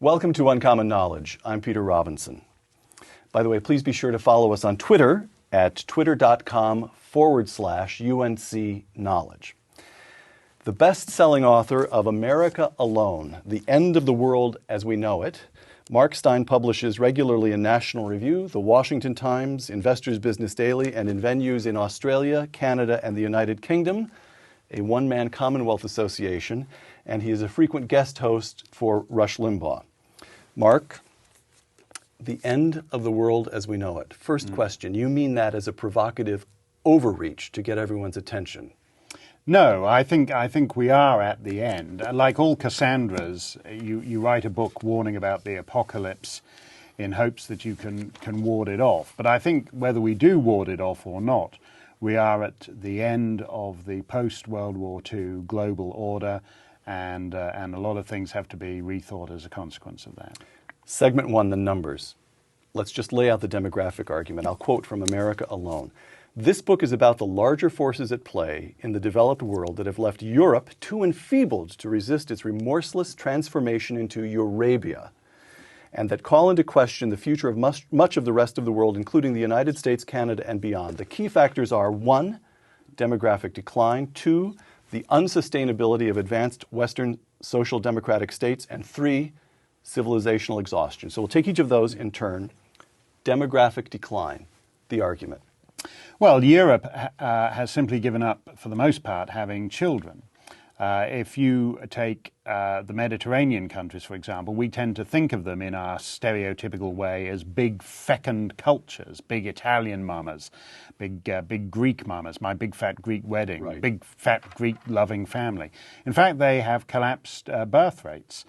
Welcome to Uncommon Knowledge. I'm Peter Robinson. By the way, please be sure to follow us on Twitter at twitter.com/UNC Knowledge. The best-selling author of America Alone, The End of the World as We Know It, Mark Steyn publishes regularly in National Review, The Washington Times, Investor's Business Daily, and in venues in Australia, Canada, and the United Kingdom, a one-man Commonwealth Association, and he is a frequent guest host for Rush Limbaugh. Mark, The End of the World as We Know It. First question, you mean that as a provocative overreach to get everyone's attention? No, I think we are at the end. Like all Cassandras, you write a book warning about the apocalypse in hopes that you can ward it off. But I think whether we do ward it off or not, we are at the end of the post-World War II global order, and a lot of things have to be rethought as a consequence of that. Segment 1, the numbers. Let's just lay out the demographic argument. I'll quote from America Alone. This book is about the larger forces at play in the developed world that have left Europe too enfeebled to resist its remorseless transformation into Eurabia, and that call into question the future of much of the rest of the world, including the United States, Canada, and beyond. The key factors are 1, demographic decline, 2, the unsustainability of advanced Western social democratic states, and 3, civilizational exhaustion. So we'll take each of those in turn. Demographic decline, the argument. Well, Europe has simply given up, for the most part, having children. If you take the Mediterranean countries, for example, we tend to think of them in our stereotypical way as big, fecund cultures, big Italian mamas, big Greek mamas, my big fat Greek wedding, right. Big fat Greek loving family. In fact, they have collapsed birth rates.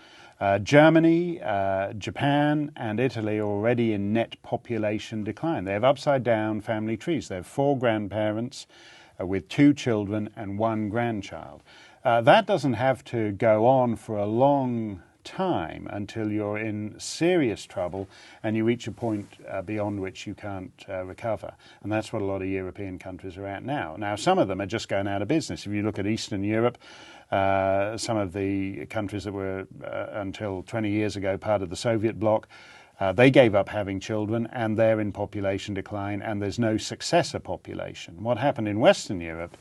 Germany, Japan, and Italy are already in net population decline. They have upside-down family trees. They have 4 grandparents with 2 children and 1 grandchild. That doesn't have to go on for a long time until you're in serious trouble and you reach a point beyond which you can't recover. And that's what a lot of European countries are at now. Now, some of them are just going out of business. If you look at Eastern Europe, some of the countries that were, until 20 years ago, part of the Soviet bloc, they gave up having children, and they're in population decline, and there's no successor population. What happened in Western Europe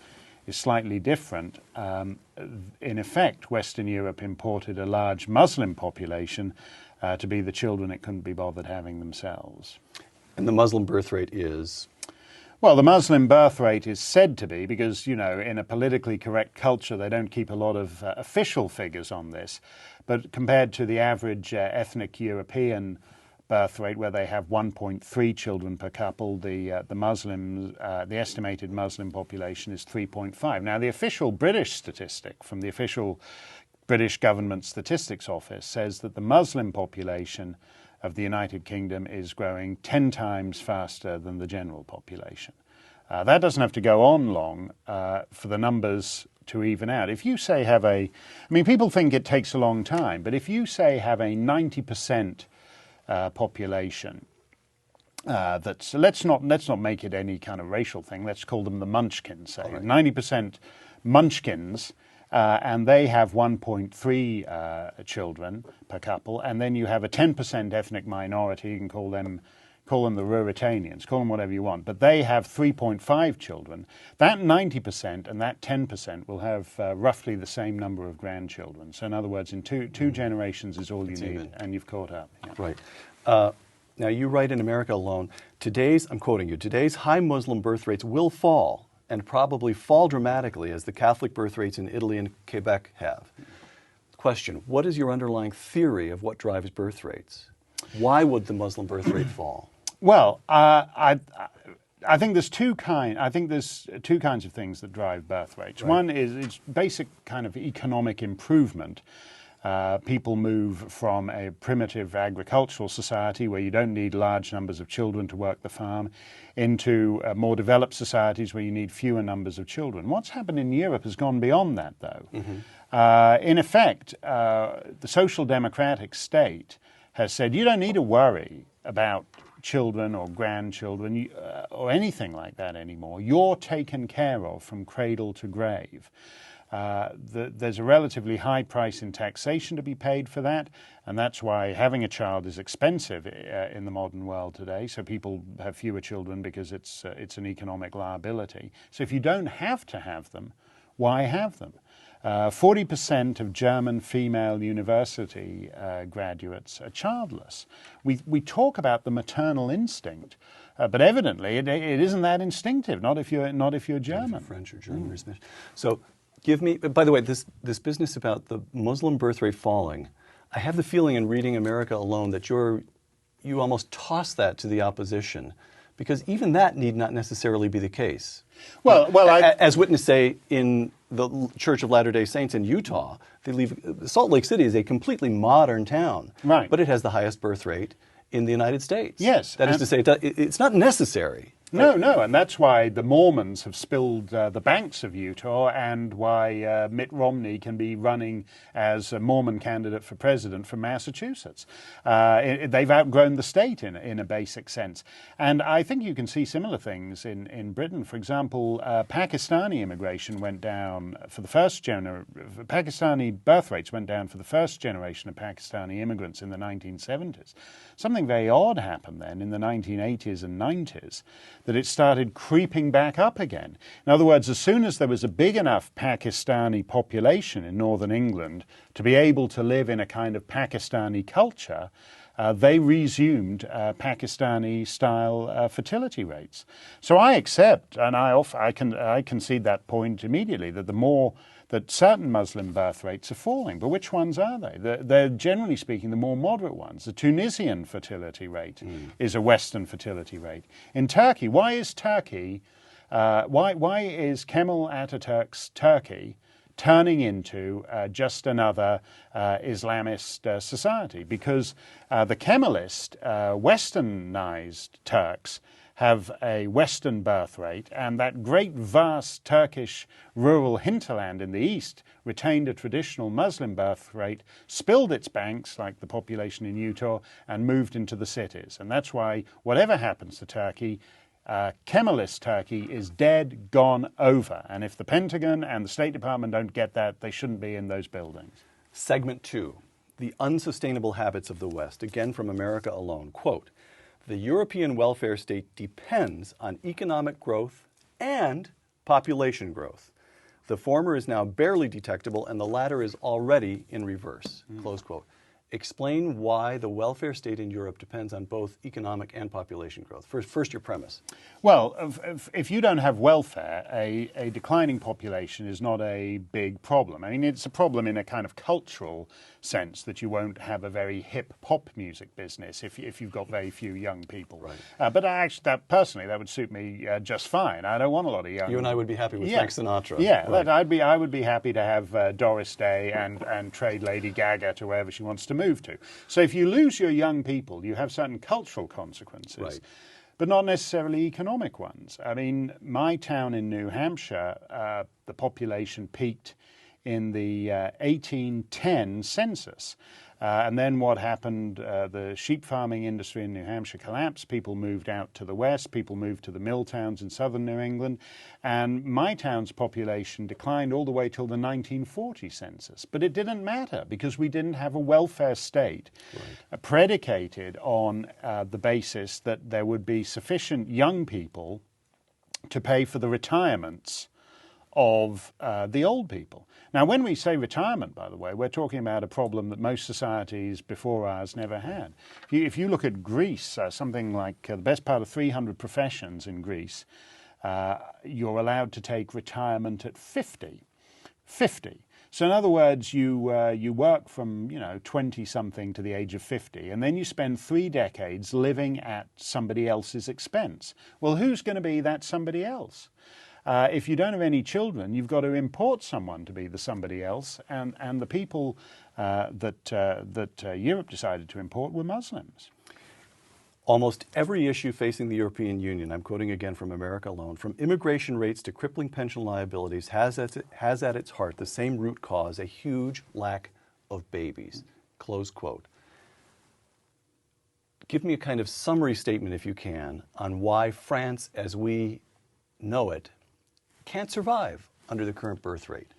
is slightly different. In effect, Western Europe imported a large Muslim population to be the children it couldn't be bothered having themselves. And the Muslim birth rate is? Well, the Muslim birth rate is said to be, because, you know, in a politically correct culture, they don't keep a lot of official figures on this. But compared to the average ethnic European birth rate, where they have 1.3 children per couple, the estimated Muslim population is 3.5. Now, the official British statistic from the official British Government Statistics Office says that the Muslim population of the United Kingdom is growing 10 times faster than the general population. That doesn't have to go on long for the numbers to even out. If you say people think it takes a long time, but if you say have a 90% population, let's not make it any kind of racial thing. Let's call them the Munchkins. Say right. 90% Munchkins. And they have 1.3 children per couple, and then you have a 10% ethnic minority. You can call them the Ruritanians, call them whatever you want, but they have 3.5 children. That 90% and that 10% will have roughly the same number of grandchildren. So in other words, in two generations is all you need, and you've caught up. Yeah. Right. Now you write in America Alone, I'm quoting you, today's high Muslim birth rates will fall, and probably fall dramatically as the Catholic birth rates in Italy and Quebec have. Question, what is your underlying theory of what drives birth rates? Why would the Muslim birth rate fall? Well, I think there's two kinds of things that drive birth rates. Right. One is it's basic kind of economic improvement. People move from a primitive agricultural society where you don't need large numbers of children to work the farm into more developed societies where you need fewer numbers of children. What's happened in Europe has gone beyond that, though. Mm-hmm. In effect, the social democratic state has said you don't need to worry about children or grandchildren or anything like that anymore. You're taken care of from cradle to grave. There's a relatively high price in taxation to be paid for that, and that's why having a child is expensive in the modern world today. So people have fewer children because it's an economic liability. So if you don't have to have them, why have them? 40% of German female university graduates are childless. We talk about the maternal instinct, but evidently it isn't that instinctive. Not if you're German, French or German or Spanish. So, give me. By the way, this business about the Muslim birth rate falling, I have the feeling in reading America Alone that you almost toss that to the opposition, because even that need not necessarily be the case. As witness say in the Church of Latter-day Saints in Utah, Salt Lake City is a completely modern town, right? But it has the highest birth rate in the United States. Yes, that is to say, it's not necessary. No, and that's why the Mormons have spilled the banks of Utah, and why Mitt Romney can be running as a Mormon candidate for president from Massachusetts. They've outgrown the state in a basic sense. And I think you can see similar things in Britain. For example, Pakistani immigration went down for the Pakistani birth rates went down for the first generation of Pakistani immigrants in the 1970s. Something very odd happened then in the 1980s and 90s, that it started creeping back up again. In other words, as soon as there was a big enough Pakistani population in northern England to be able to live in a kind of Pakistani culture, they resumed Pakistani-style fertility rates. So I accept, and I concede that point immediately, that certain Muslim birth rates are falling. But which ones are they? They're generally speaking the more moderate ones. The Tunisian fertility rate is a Western fertility rate. In Turkey, why is Kemal Ataturk's Turkey turning into just another Islamist society? Because the Kemalist, westernized Turks have a Western birth rate, and that great vast Turkish rural hinterland in the east retained a traditional Muslim birth rate, spilled its banks, like the population in Utah, and moved into the cities. And that's why whatever happens to Turkey, Kemalist Turkey is dead, gone, over. And if the Pentagon and the State Department don't get that, they shouldn't be in those buildings. Segment 2, the unsustainable habits of the West, again from America Alone. Quote, the European welfare state depends on economic growth and population growth. The former is now barely detectable and the latter is already in reverse. Close quote. Explain why the welfare state in Europe depends on both economic and population growth. First your premise. Well, if you don't have welfare, a declining population is not a big problem. I mean, it's a problem in a kind of cultural sense, that you won't have a very hip pop music business if you've got very few young people. Right. But actually, personally, that would suit me just fine. I don't want a lot of young. You and I would be happy with Frank Sinatra. Yeah, right. I would be happy to have Doris Day and trade Lady Gaga to wherever she wants to move to. So if you lose your young people, you have certain cultural consequences. Right. But not necessarily economic ones. I mean, my town in New Hampshire, the population peaked in the 1810 census. And then what happened, the sheep farming industry in New Hampshire collapsed. People moved out to the west. People moved to the mill towns in southern New England. And my town's population declined all the way till the 1940 census. But it didn't matter because we didn't have a welfare state predicated on the basis that there would be sufficient young people to pay for the retirements of the old people. Now, when we say retirement, by the way, we're talking about a problem that most societies before ours never had. If you look at Greece, something like the best part of 300 professions in Greece, you're allowed to take retirement at 50. 50. So in other words, you work from 20-something to the age of 50, and then you spend 3 decades living at somebody else's expense. Well, who's going to be that somebody else? If you don't have any children, you've got to import someone to be the somebody else, and the people that Europe decided to import were Muslims. Almost every issue facing the European Union, I'm quoting again from America Alone, from immigration rates to crippling pension liabilities, has at its heart the same root cause, a huge lack of babies. Close quote. Give me a kind of summary statement, if you can, on why France, as we know it, can't survive under the current birth rate.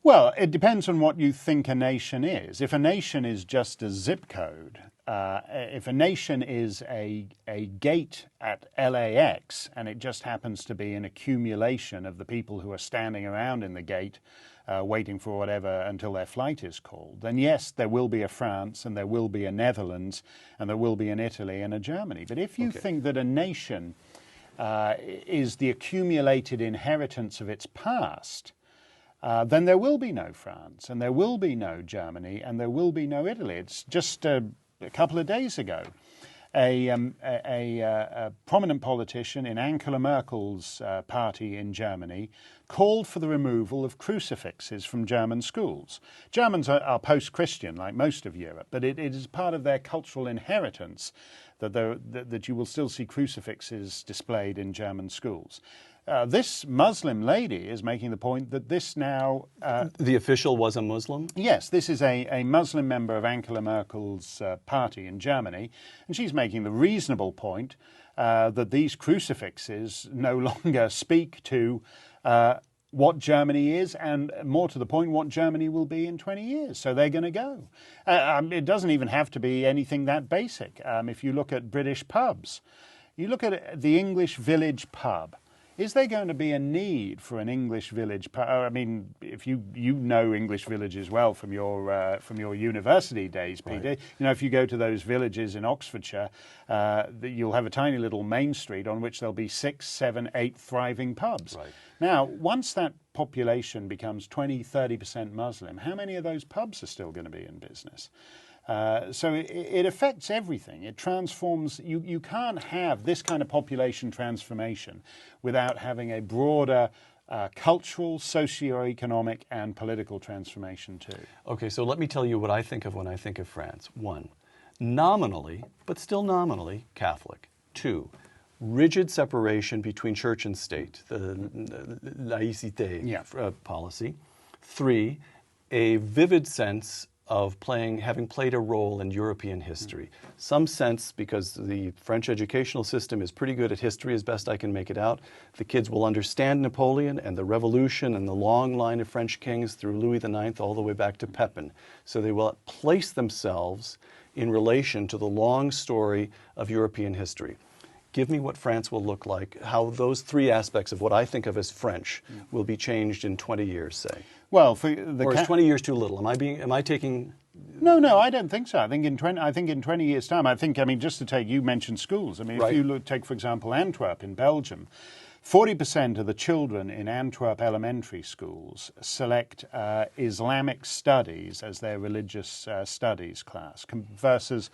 Well, it depends on what you think a nation is. If a nation is just a zip code, if a nation is a gate at LAX and it just happens to be an accumulation of the people who are standing around in the gate waiting for whatever until their flight is called, then yes, there will be a France and there will be a Netherlands and there will be an Italy and a Germany. But if you think that a nation is the accumulated inheritance of its past, then there will be no France, and there will be no Germany, and there will be no Italy. It's just a couple of days ago, a prominent politician in Angela Merkel's party in Germany called for the removal of crucifixes from German schools. Germans are post-Christian, like most of Europe, but it is part of their cultural inheritance that you will still see crucifixes displayed in German schools. This Muslim lady is making the point that this now... the official was a Muslim? Yes, this is a Muslim member of Angela Merkel's party in Germany, and she's making the reasonable point that these crucifixes no longer speak to what Germany is, and more to the point, what Germany will be in 20 years. So they're going to go. It doesn't even have to be anything that basic. If you look at British pubs, you look at the English village pub. Is there going to be a need for an English village pub? I mean, if you know English villages well from your university days, Peter, right. You know, if you go to those villages in Oxfordshire, you'll have a tiny little main street on which there'll be 6, 7, 8 thriving pubs. Right. Now, once that population becomes 20, 30% Muslim, how many of those pubs are still going to be in business? So it affects everything. It transforms. You can't have this kind of population transformation without having a broader cultural, socio-economic, and political transformation too. Okay, so let me tell you what I think of when I think of France. 1, nominally, but still nominally, Catholic. 2, rigid separation between church and state, the laïcité policy. 3, a vivid sense of having played a role in European history. Some sense, because the French educational system is pretty good at history as best I can make it out, the kids will understand Napoleon and the Revolution and the long line of French kings through Louis IX all the way back to Pepin. So they will place themselves in relation to the long story of European history. Give me what France will look like, how those 3 aspects of what I think of as French will be changed in 20 years, say. Well, for the or is 20 years too little? Am I taking? No, I don't think so. I think in 20 years' time, just to take, you mentioned schools. I mean, Right. if you take, for example, Antwerp in Belgium, 40% of the children in Antwerp elementary schools select Islamic studies as their religious studies class versus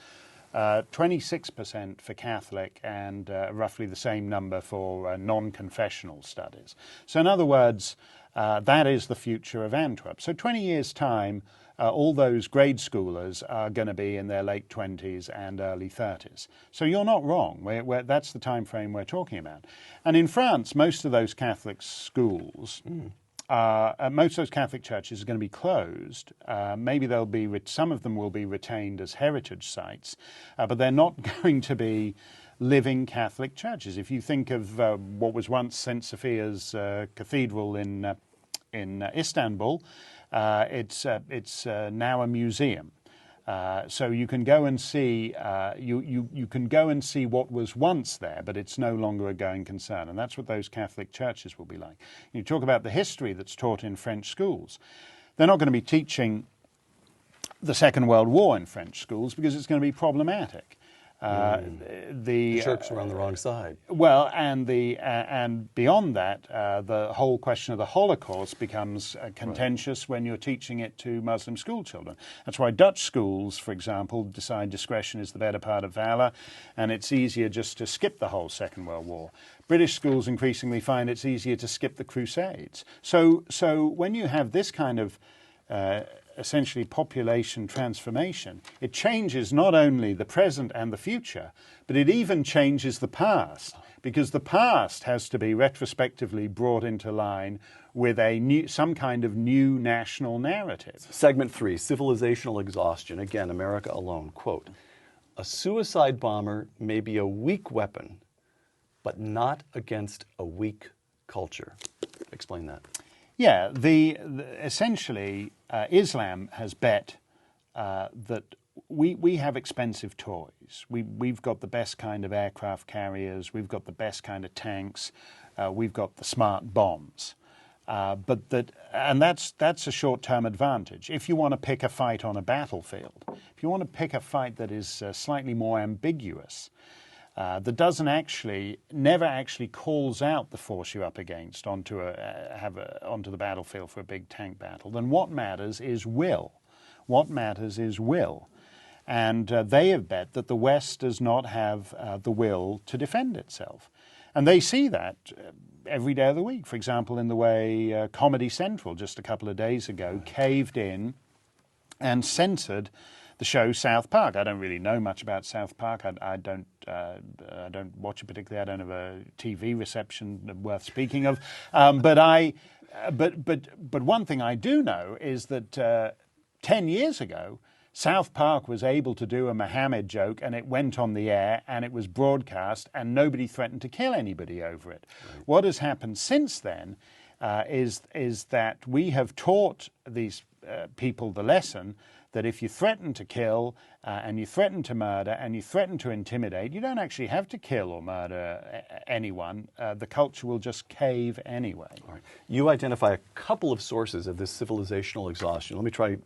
26% for Catholic and roughly the same number for non-confessional studies. So in other words, that is the future of Antwerp. So 20 years' time, all those grade schoolers are going to be in their late 20s and early 30s. So you're not wrong. That's the time frame we're talking about. And in France, most of those Catholic schools... most of those Catholic churches are going to be closed. Maybe some of them will be retained as heritage sites, but they're not going to be living Catholic churches. If you think of what was once St. Sophia's Cathedral in Istanbul, it's now a museum. So you can go and see you can go and see what was once there, but it's no longer a going concern, and that's what those Catholic churches will be like. You talk about the history that's taught in French schools. They're not going to be teaching the Second World War in French schools because it's going to be problematic. The Turks are on the wrong side. Well, and beyond that, the whole question of the Holocaust becomes contentious when you're teaching it to Muslim school children. That's why Dutch schools, for example, decide discretion is the better part of valor, and it's easier just to skip the whole Second World War. British schools increasingly find it's easier to skip the Crusades. So when you have this kind of essentially population transformation, it changes not only the present and the future, but it even changes the past, because the past has to be retrospectively brought into line with some kind of new national narrative. Segment 3, civilizational exhaustion. Again, America alone. Quote, a suicide bomber may be a weak weapon, but not against a weak culture. Explain that. Yeah, essentially Islam has bet that we have expensive toys. We've got the best kind of aircraft carriers. We've got the best kind of tanks. We've got the smart bombs. And that's a short-term advantage. If you want to pick a fight on a battlefield, if you want to pick a fight that is slightly more ambiguous, that never actually calls out the force you're up against onto the battlefield for a big tank battle, then what matters is will. What matters is will. And they have bet that the West does not have the will to defend itself. And they see that every day of the week. For example, in the way Comedy Central just a couple of days ago caved in and censored the show South Park. I don't really know much about South Park. I don't watch it particularly. I don't have a TV reception worth speaking of. But one thing I do know is that 10 years ago, South Park was able to do a Muhammad joke and it went on the air and it was broadcast and nobody threatened to kill anybody over it. Right. What has happened since then is that we have taught these people the lesson that if you threaten to kill and you threaten to murder and you threaten to intimidate, you don't actually have to kill or murder anyone. The culture will just cave anyway. All right. You identify a couple of sources of this civilizational exhaustion. Let me try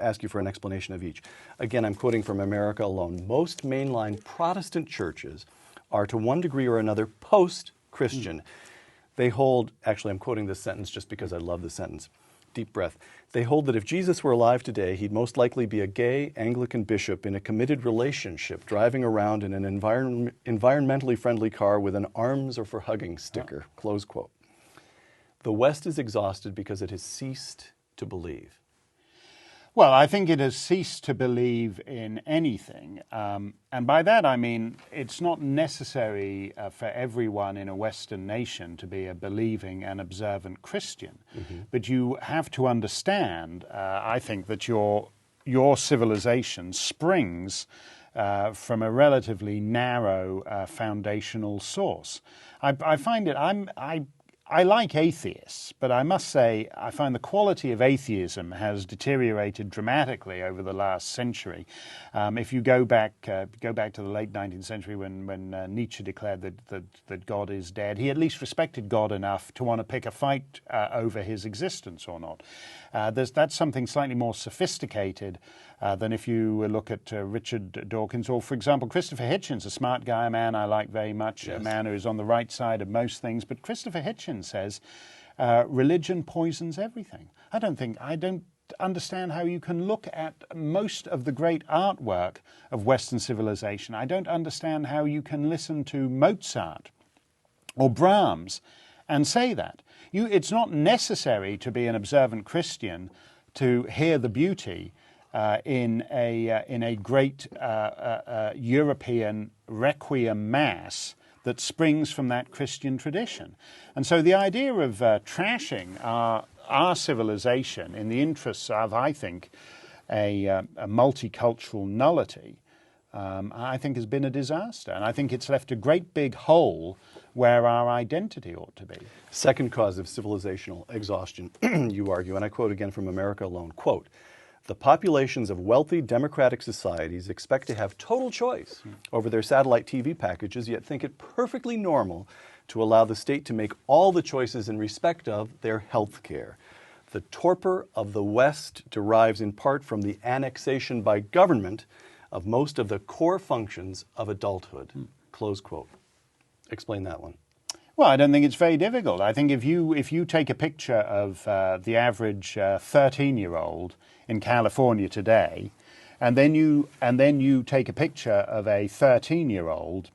ask you for an explanation of each. Again, I'm quoting from America Alone. Most mainline Protestant churches are to one degree or another post-Christian. They hold, actually I'm quoting this sentence just because I love the sentence. Deep breath. They hold that if Jesus were alive today, he'd most likely be a gay Anglican bishop in a committed relationship, driving around in an environmentally friendly car with an arms are for hugging sticker, close quote. The West is exhausted because it has ceased to believe. Well, I think it has ceased to believe in anything. And by that I mean it's not necessary for everyone in a Western nation to be a believing and observant Christian. Mm-hmm. But you have to understand, I think, that your civilization springs from a relatively narrow foundational source. I find it, I like atheists, but I must say I find the quality of atheism has deteriorated dramatically over the last century. If you go back to the late 19th century when Nietzsche declared that God is dead, he at least respected God enough to want to pick a fight over his existence or not. That's something slightly more sophisticated than if you look at Richard Dawkins or, for example, Christopher Hitchens, a smart guy, a man I like very much, yes. A man who is on the right side of most things. But Christopher Hitchens says religion poisons everything. I don't understand how you can look at most of the great artwork of Western civilization. I don't understand how you can listen to Mozart or Brahms and say that. It's not necessary to be an observant Christian to hear the beauty in a great European requiem mass that springs from that Christian tradition. And so the idea of trashing our civilization in the interests of, I think, a multicultural nullity, I think has been a disaster. And I think it's left a great big hole where our identity ought to be. Second cause of civilizational exhaustion, you argue, and I quote again from America Alone, quote, "The populations of wealthy democratic societies expect to have total choice over their satellite TV packages, yet think it perfectly normal to allow the state to make all the choices in respect of their health care. The torpor of the West derives in part from the annexation by government of most of the core functions of adulthood." Close quote. Explain that one. Well, I don't think it's very difficult. I think if you take a picture of the average 13-year-old in California today, and then you take a picture of a 13-year-old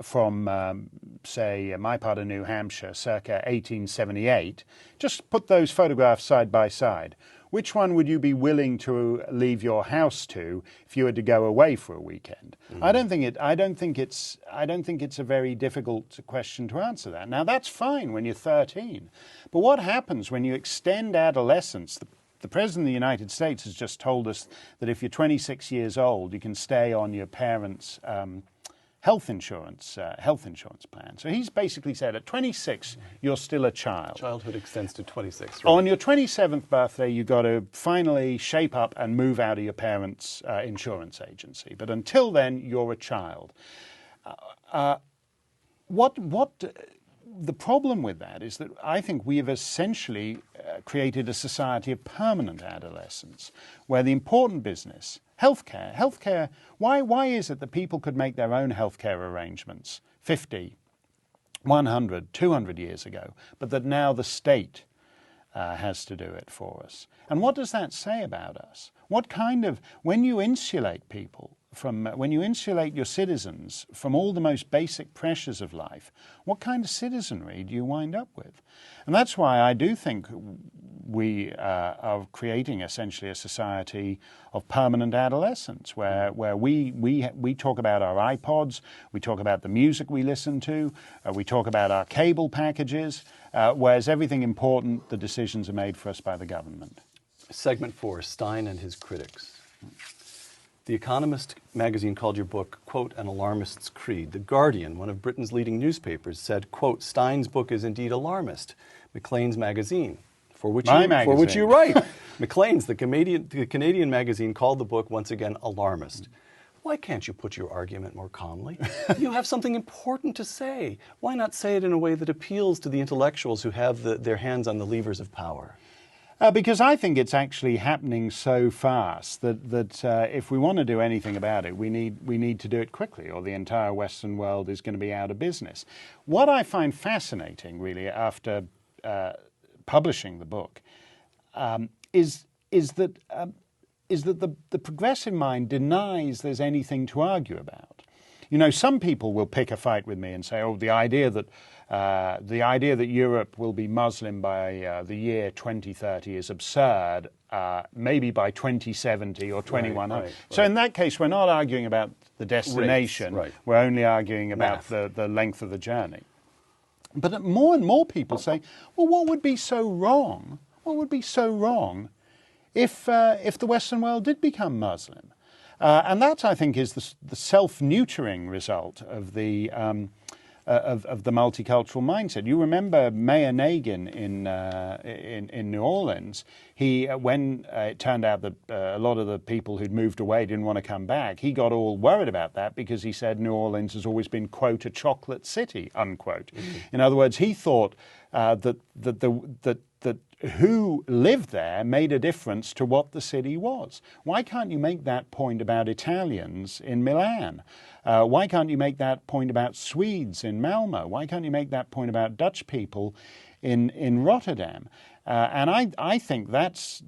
from, say, my part of New Hampshire, circa 1878, just put those photographs side by side. Which one would you be willing to leave your house to if you had to go away for a weekend? Mm-hmm. I don't think it's a very difficult question to answer that. Now that's fine when you're 13, but what happens when you extend adolescence? The President of the United States has just told us that if you're 26 years old, you can stay on your parents' health insurance plan. So he's basically said at 26, you're still a child. Childhood extends to 26. Right? On your 27th birthday, you've got to finally shape up and move out of your parents' insurance agency. But until then, you're a child. The problem with that is that I think we have essentially created a society of permanent adolescence, where the important business, healthcare, why is it that people could make their own healthcare arrangements 50, 100, 200 years ago, but that now the state has to do it for us? And what does that say about us? When you insulate people when you insulate your citizens from all the most basic pressures of life, what kind of citizenry do you wind up with? And that's why I do think we are creating essentially a society of permanent adolescence, where we talk about our iPods, we talk about the music we listen to, we talk about our cable packages, whereas everything important, the decisions are made for us by the government. Segment 4, Steyn and his critics. The Economist magazine called your book, quote, an alarmist's creed. The Guardian, one of Britain's leading newspapers, said, quote, Steyn's book is indeed alarmist. Maclean's magazine, for which you write. Maclean's, the Canadian magazine, called the book once again alarmist. Why can't you put your argument more calmly? You have something important to say. Why not say it in a way that appeals to the intellectuals who have their hands on the levers of power? Because I think it's actually happening so fast that if we want to do anything about it, we need to do it quickly, or the entire Western world is going to be out of business. What I find fascinating, really, after publishing the book, is that the progressive mind denies there's anything to argue about. You know, some people will pick a fight with me and say, "Oh, the idea that Europe will be Muslim by the year 2030 is absurd. Maybe by 2070 or 2100." Right. So in that case, we're not arguing about the destination. Right. We're only arguing about the length of the journey. But more and more people say, "Well, what would be so wrong? What would be so wrong if the Western world did become Muslim?" And that, I think, is the self-neutering result of the multicultural mindset. You remember Mayor Nagin in New Orleans. When it turned out that a lot of the people who'd moved away didn't want to come back, he got all worried about that because he said New Orleans has always been, quote, a chocolate city, unquote. Mm-hmm. In other words, he thought that who lived there made a difference to what the city was. Why can't you make that point about Italians in Milan? Why can't you make that point about Swedes in Malmo? Why can't you make that point about Dutch people in Rotterdam? And I think that's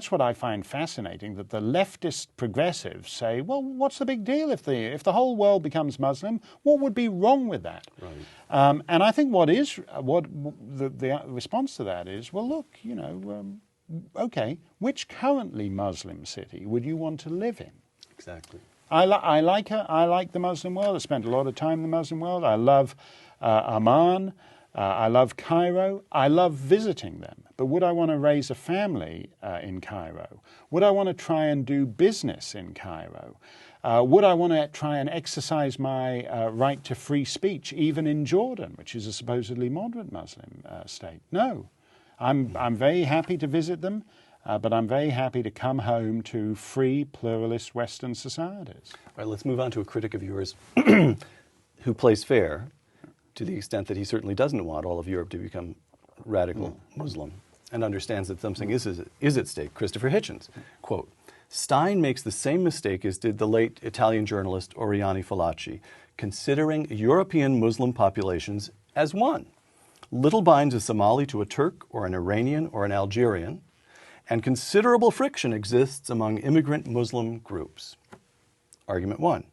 what I find fascinating, that the leftist progressives say, well, what's the big deal if the whole world becomes Muslim? What would be wrong with that? Right. And I think the response to that is, well, look, okay, which currently Muslim city would you want to live in? Exactly. I like the Muslim world. I spent a lot of time in the Muslim world. I love Amman. I love Cairo. I love visiting them. But would I want to raise a family in Cairo? Would I want to try and do business in Cairo? Would I want to try and exercise my right to free speech even in Jordan, which is a supposedly moderate Muslim state? No. I'm very happy to visit them, but I'm very happy to come home to free, pluralist Western societies. All right, let's move on to a critic of yours who plays fair, to the extent that he certainly doesn't want all of Europe to become radical Muslim and understands that something is at stake. Christopher Hitchens, quote, Steyn makes the same mistake as did the late Italian journalist Oriani Fallaci, considering European Muslim populations as one. Little binds a Somali to a Turk or an Iranian or an Algerian, and considerable friction exists among immigrant Muslim groups. Argument 1.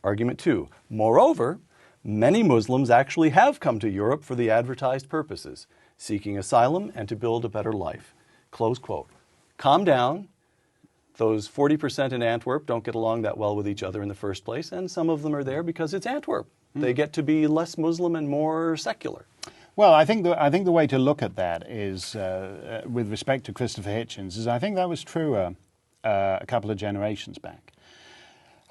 Argument 2. Moreover, many Muslims actually have come to Europe for the advertised purposes, seeking asylum and to build a better life. Close quote. Calm down. Those 40% in Antwerp don't get along that well with each other in the first place, and some of them are there because it's Antwerp. They get to be less Muslim and more secular. Well, I think the way to look at that is, with respect to Christopher Hitchens, is I think that was true a couple of generations back.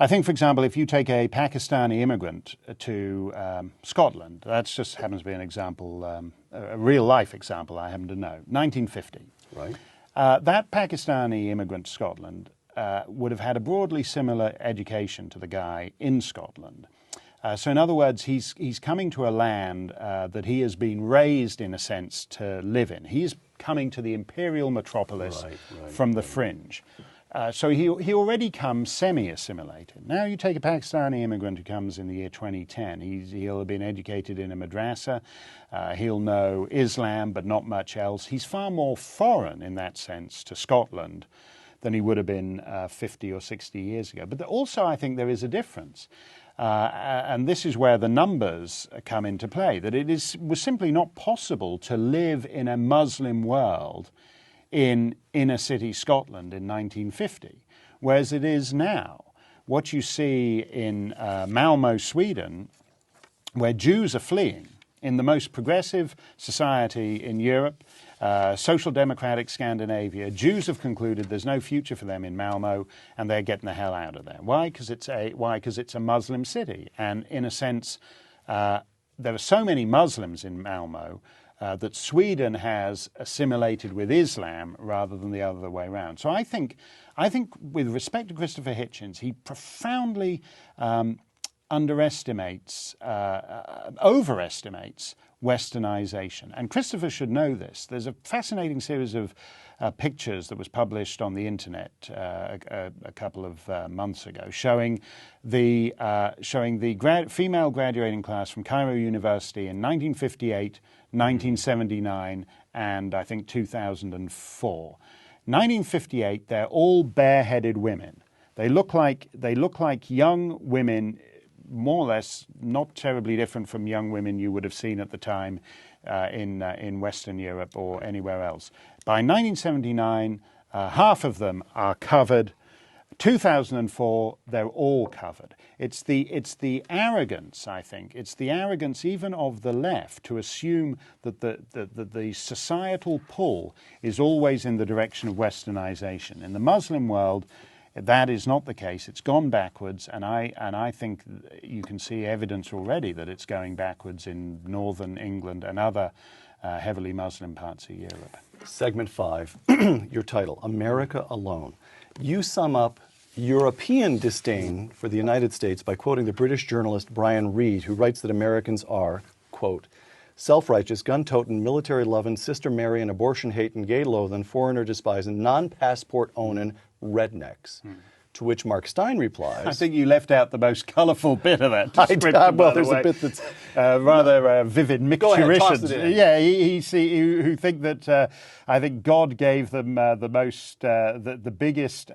I think, for example, if you take a Pakistani immigrant to Scotland, that just happens to be an example, a real-life example I happen to know, 1950. Right. That Pakistani immigrant to Scotland would have had a broadly similar education to the guy in Scotland. So in other words, he's coming to a land that he has been raised, in a sense, to live in. He's coming to the imperial metropolis from the fringe. So he already comes semi-assimilated. Now you take a Pakistani immigrant who comes in the year 2010. He'll have been educated in a madrasa. He'll know Islam, but not much else. He's far more foreign in that sense to Scotland than he would have been 50 or 60 years ago. But also I think there is a difference. And this is where the numbers come into play, that was simply not possible to live in a Muslim world in inner city Scotland in 1950, whereas it is now. What you see in Malmo, Sweden, where Jews are fleeing, in the most progressive society in Europe, social democratic Scandinavia, Jews have concluded there's no future for them in Malmo, and they're getting the hell out of there. Why? Because it's a Muslim city, and in a sense, there are so many Muslims in Malmo that Sweden has assimilated with Islam rather than the other way around. So I think, with respect to Christopher Hitchens, he profoundly overestimates Westernization. And Christopher should know this. There's a fascinating series of pictures that was published on the internet a couple of months ago, showing the female graduating class from Cairo University in 1958, 1979, and I think 2004. 1958, they're all bareheaded women. They look like young women, more or less not terribly different from young women you would have seen at the time in Western Europe or anywhere else. By 1979, half of them are covered. 2004, they're all covered. It's the arrogance, I think. It's the arrogance even of the left to assume that the societal pull is always in the direction of Westernization. In the Muslim world, that is not the case. It's gone backwards, and I think you can see evidence already that it's going backwards in northern England and other heavily Muslim parts of Europe. Segment 5, your title, America Alone. You sum up European disdain for the United States by quoting the British journalist Brian Reed, who writes that Americans are, quote, self-righteous, gun-toting, military-loving, sister-marrying, abortion-hating, gay-loathing, foreigner-despising, non-passport-owning rednecks. To which Mark Steyn replies... I think you left out the most colourful bit of that description. Well, there's a bit that's... rather vivid mixturitions. Go ahead, toss it in. Yeah, who think that... I think God gave them the biggest...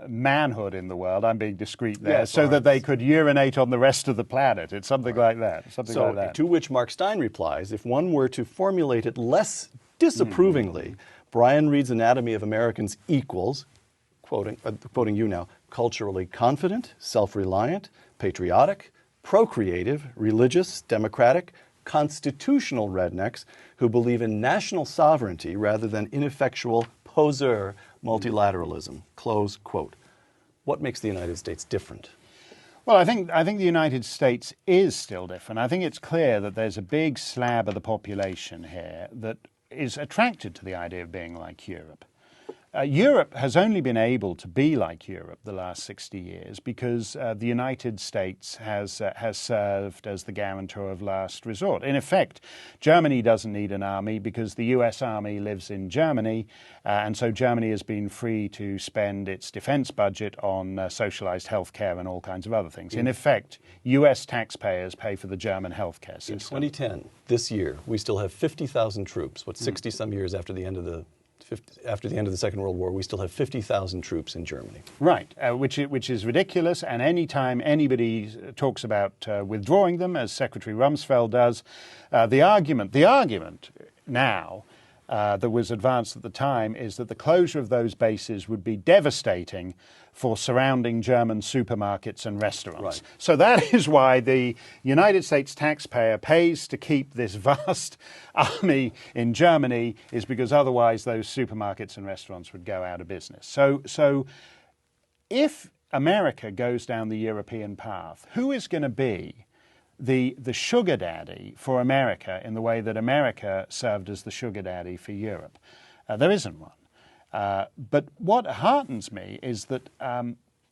manhood in the world, I'm being discreet there, yes, so right. that they could urinate on the rest of the planet. It's something like that. To which Mark Steyn replies, if one were to formulate it less disapprovingly, Brian Reed's anatomy of Americans equals, quoting you now, culturally confident, self-reliant, patriotic, procreative, religious, democratic, constitutional rednecks who believe in national sovereignty rather than ineffectual poseur multilateralism, close quote. What makes the United States different? Well, I think the United States is still different. I think it's clear that there's a big slab of the population here that is attracted to the idea of being like Europe. Europe has only been able to be like Europe the last 60 years because the United States has served as the guarantor of last resort. In effect, Germany doesn't need an army because the US Army lives in Germany, and so Germany has been free to spend its defense budget on socialized healthcare and all kinds of other things. In effect, US taxpayers pay for the German healthcare system. In 2010, this year, we still have 50,000 troops. 60-some years after the end of the Second World War, we still have 50,000 troops in Germany. Right, which is ridiculous. And any time anybody talks about withdrawing them, as Secretary Rumsfeld does, the argument now that was advanced at the time is that the closure of those bases would be devastating for surrounding German supermarkets and restaurants. Right. So that is why the United States taxpayer pays to keep this vast army in Germany, is because otherwise those supermarkets and restaurants would go out of business. So if America goes down the European path, who is going to be the sugar daddy for America in the way that America served as the sugar daddy for Europe? There isn't one. But what heartens me is that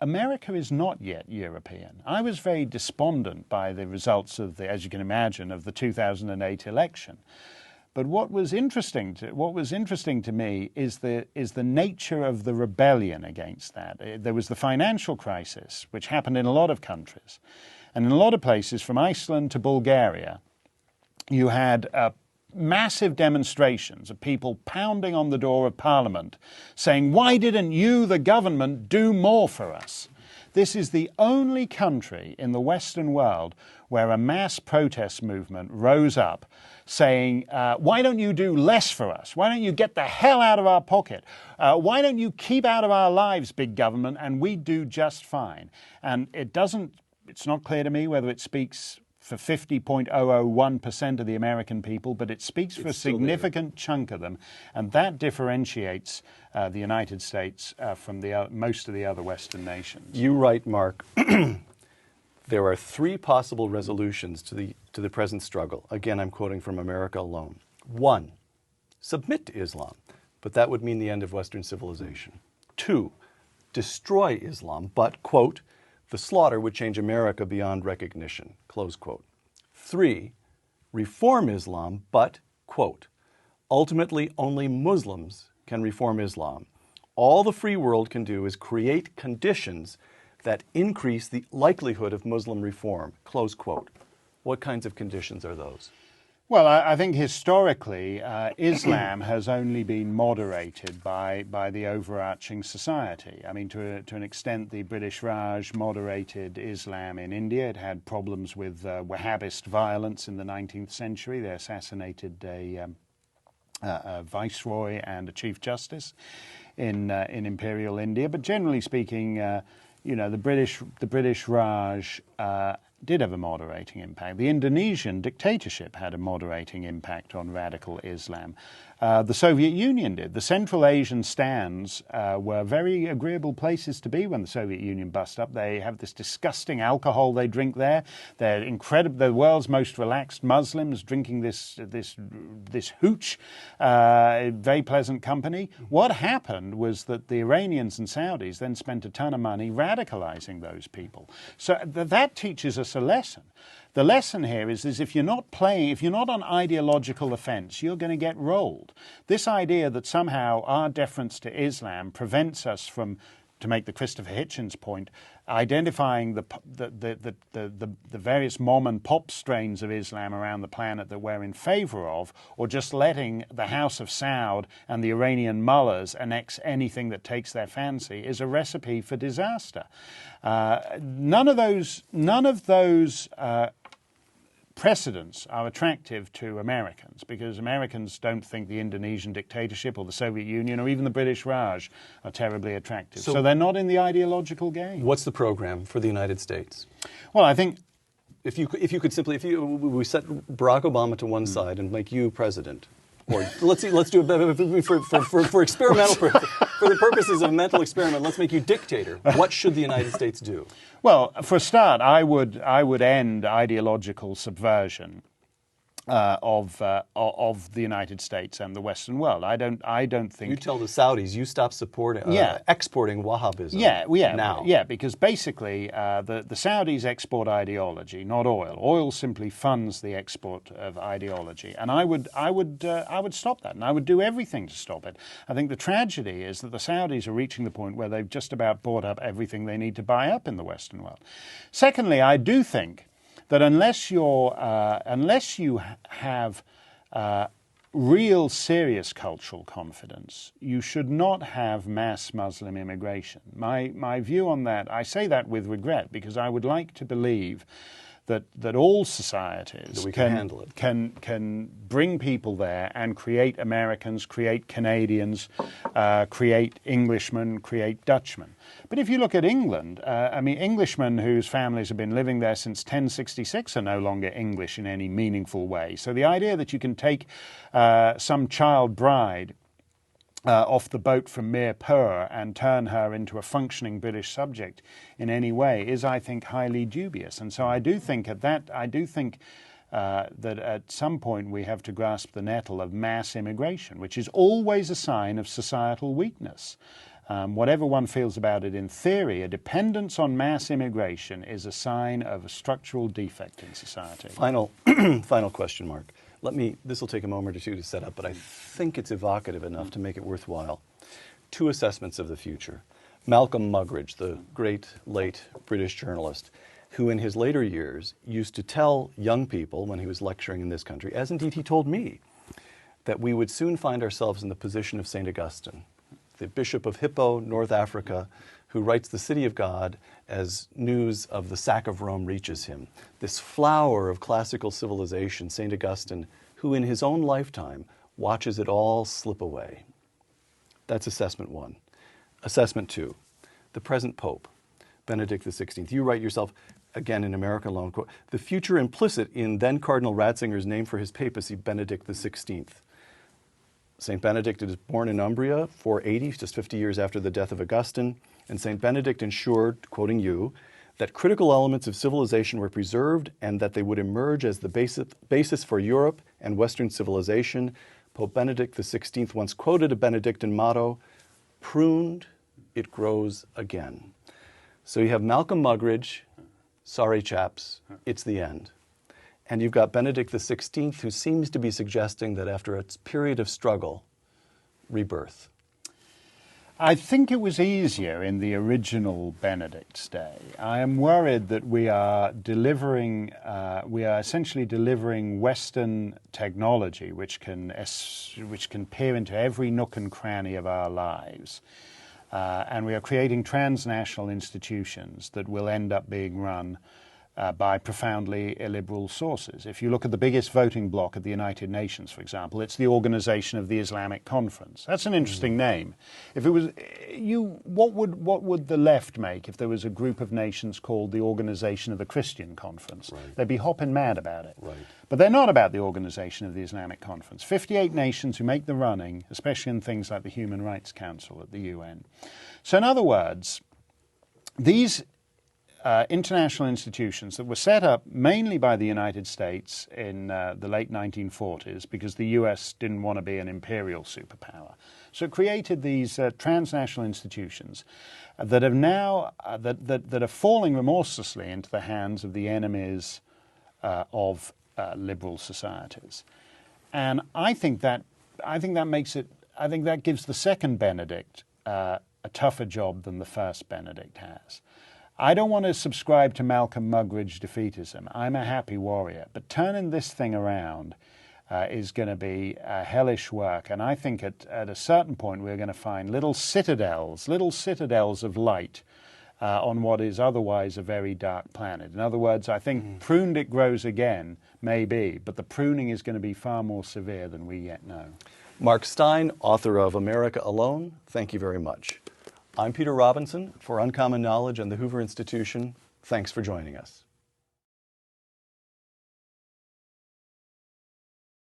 America is not yet European. I was very despondent by the results of as you can imagine, of the 2008 election. But what was interesting to me is the nature of the rebellion against that. There was the financial crisis, which happened in a lot of countries, and in a lot of places, from Iceland to Bulgaria, you had massive demonstrations of people pounding on the door of Parliament, saying, "Why didn't you, the government, do more for us?" This is the only country in the Western world where a mass protest movement rose up saying, why don't you do less for us? Why don't you get the hell out of our pocket? Why don't you keep out of our lives, big government, and we do just fine? And it's not clear to me whether it speaks for 50.001% of the American people, but it speaks for a significant chunk of them, and that differentiates the United States from most of the other Western nations. You write, Mark, there are three possible resolutions to the present struggle. Again, I'm quoting from America Alone. 1, submit to Islam, but that would mean the end of Western civilization. 2, destroy Islam, but, quote, the slaughter would change America beyond recognition, close quote. 3, reform Islam, but, quote, ultimately only Muslims can reform Islam. All the free world can do is create conditions that increase the likelihood of Muslim reform, close quote. What kinds of conditions are those? Well, I think historically Islam has only been moderated by the overarching society. I mean, to an extent, the British Raj moderated Islam in India. It had problems with Wahhabist violence in the 19th century. They assassinated a viceroy and a chief justice in imperial India. But generally speaking, the British Raj did have a moderating impact. The Indonesian dictatorship had a moderating impact on radical Islam. The Soviet Union did. The Central Asian stands were very agreeable places to be when the Soviet Union bust up. They have this disgusting alcohol they drink there. They're incredible. They're the world's most relaxed Muslims drinking this hooch, very pleasant company. What happened was that the Iranians and Saudis then spent a ton of money radicalizing those people. So that teaches us a lesson. The lesson here is if you're not on ideological offense, you're going to get rolled. This idea that somehow our deference to Islam prevents us from, to make the Christopher Hitchens point, identifying the various mom and pop strains of Islam around the planet that we're in favor of, or just letting the House of Saud and the Iranian mullahs annex anything that takes their fancy, is a recipe for disaster. None of those precedents are attractive to Americans, because Americans don't think the Indonesian dictatorship or the Soviet Union or even the British Raj are terribly attractive. So they're not in the ideological game. What's the program for the United States? Well, I think if you we set Barack Obama to one side and make you president, or let's do it for experimental for the purposes of a mental experiment. Let's make you dictator. What should the United States do? Well, for a start, I would end ideological subversion of the United States and the Western world. I don't think you tell the Saudis you stop supporting exporting Wahhabism. Yeah, because basically the Saudis export ideology, not oil. Oil simply funds the export of ideology, and I would stop that, and I would do everything to stop it. I think the tragedy is that the Saudis are reaching the point where they've just about bought up everything they need to buy up in the Western world. Secondly, I do think that unless you have real serious cultural confidence, you should not have mass Muslim immigration. My view on that, I say that with regret, because I would like to believe that all societies can bring people there and create Americans, create Canadians, create Englishmen, create Dutchmen. But if you look at England, Englishmen whose families have been living there since 1066 are no longer English in any meaningful way. So the idea that you can take some child bride off the boat from Mirpur and turn her into a functioning British subject in any way is, I think, highly dubious. And so I do think that at some point we have to grasp the nettle of mass immigration, which is always a sign of societal weakness. Whatever one feels about it in theory, a dependence on mass immigration is a sign of a structural defect in society. Final question, Mark. This will take a moment or two to set up, but I think it's evocative enough to make it worthwhile. Two assessments of the future. Malcolm Muggeridge, the great late British journalist, who in his later years used to tell young people when he was lecturing in this country, as indeed he told me, that we would soon find ourselves in the position of St. Augustine, the Bishop of Hippo, North Africa, who writes The City of God as news of the sack of Rome reaches him. This flower of classical civilization, St. Augustine, who in his own lifetime watches it all slip away. That's assessment one. Assessment two, the present Pope, Benedict XVI. You write yourself, again in America Alone, quote, the future implicit in then Cardinal Ratzinger's name for his papacy, Benedict XVI. St. Benedict is born in Umbria, 480, just 50 years after the death of Augustine, and St. Benedict ensured, quoting you, that critical elements of civilization were preserved and that they would emerge as the basis for Europe and Western civilization. Pope Benedict XVI once quoted a Benedictine motto, pruned, it grows again. So you have Malcolm Muggeridge, sorry chaps, it's the end. And you've got Benedict XVI, who seems to be suggesting that after a period of struggle, rebirth. I think it was easier in the original Benedict's day. I am worried that we are essentially delivering Western technology, which can peer into every nook and cranny of our lives. And we are creating transnational institutions that will end up being run by profoundly illiberal sources. If you look at the biggest voting bloc at the United Nations, for example, it's the Organization of the Islamic Conference. That's an interesting name. If it was what would the left make if there was a group of nations called the Organization of the Christian Conference? Right. They'd be hopping mad about it. Right. But they're not about the Organization of the Islamic Conference. 58 nations who make the running, especially in things like the Human Rights Council at the UN. So in other words, these international institutions that were set up mainly by the United States in the late 1940s because the US didn't want to be an imperial superpower. So it created these transnational institutions that have now that are falling remorselessly into the hands of the enemies of liberal societies. And I think that gives the second Benedict a tougher job than the first Benedict has. I don't want to subscribe to Malcolm Muggeridge defeatism. I'm a happy warrior. But turning this thing around is going to be hellish work. And I think at a certain point we're going to find little citadels of light on what is otherwise a very dark planet. In other words, I think pruned it grows again, maybe, but the pruning is going to be far more severe than we yet know. Mark Steyn, author of America Alone, thank you very much. I'm Peter Robinson for Uncommon Knowledge and the Hoover Institution. Thanks for joining us.